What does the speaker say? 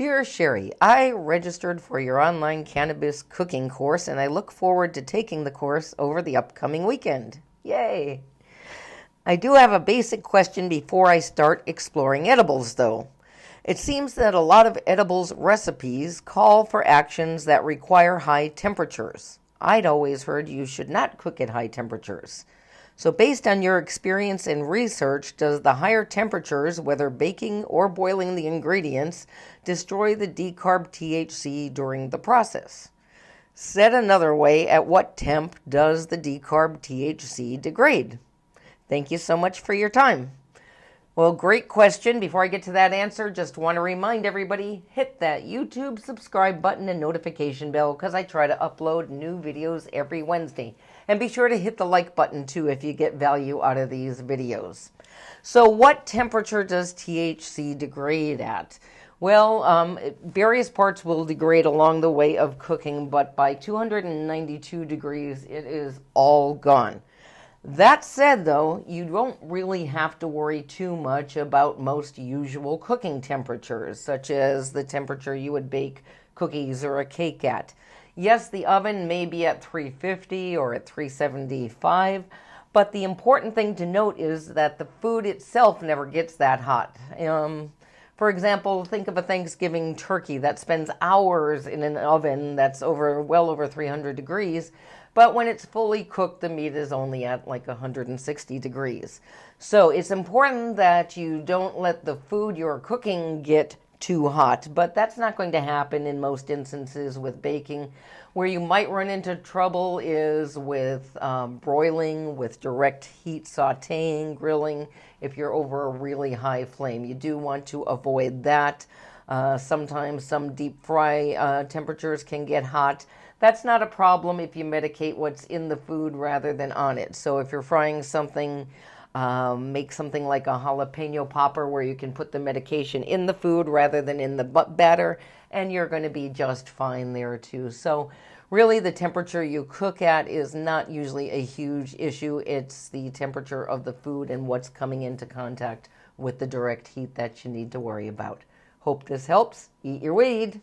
Dear Sherry, I registered for your online cannabis cooking course and I look forward to taking the course over the upcoming weekend. Yay! I do have a basic question before I start exploring edibles, though. It seems that a lot of edibles recipes call for actions that require high temperatures. I'd always heard you should not cook at high temperatures. So based on your experience and research, does the higher temperatures, whether baking or boiling the ingredients, destroy the decarb THC during the process? Said another way, at what temp does the decarb THC degrade? Thank you so much for your time. Well, great question. Before I get to that answer, just want to remind everybody, hit that YouTube subscribe button and notification bell because I try to upload new videos every Wednesday. And be sure to hit the like button too if you get value out of these videos. So what temperature does THC degrade at? Well, various parts will degrade along the way of cooking, but by 292 degrees, it is all gone. That said, though, you don't really have to worry too much about most usual cooking temperatures, such as the temperature you would bake cookies or a cake at. Yes, the oven may be at 350 or at 375, but the important thing to note is that the food itself never gets that hot. For example, think of a Thanksgiving turkey that spends hours in an oven that's well over 300 degrees, but when it's fully cooked, the meat is only at like 160 degrees. So it's important that you don't let the food you're cooking get too hot, but that's not going to happen in most instances with baking. Where you might run into trouble is with broiling, with direct heat, sauteing, grilling, if you're over a really high flame. You do want to avoid that. Sometimes some deep fry temperatures can get hot. That's not a problem if you medicate what's in the food rather than on it. So if you're frying something, make something like a jalapeno popper where you can put the medication in the food rather than in the batter, and you're going to be just fine there too. So really the temperature you cook at is not usually a huge issue. It's the temperature of the food and what's coming into contact with the direct heat that you need to worry about. Hope this helps. Eat your weed.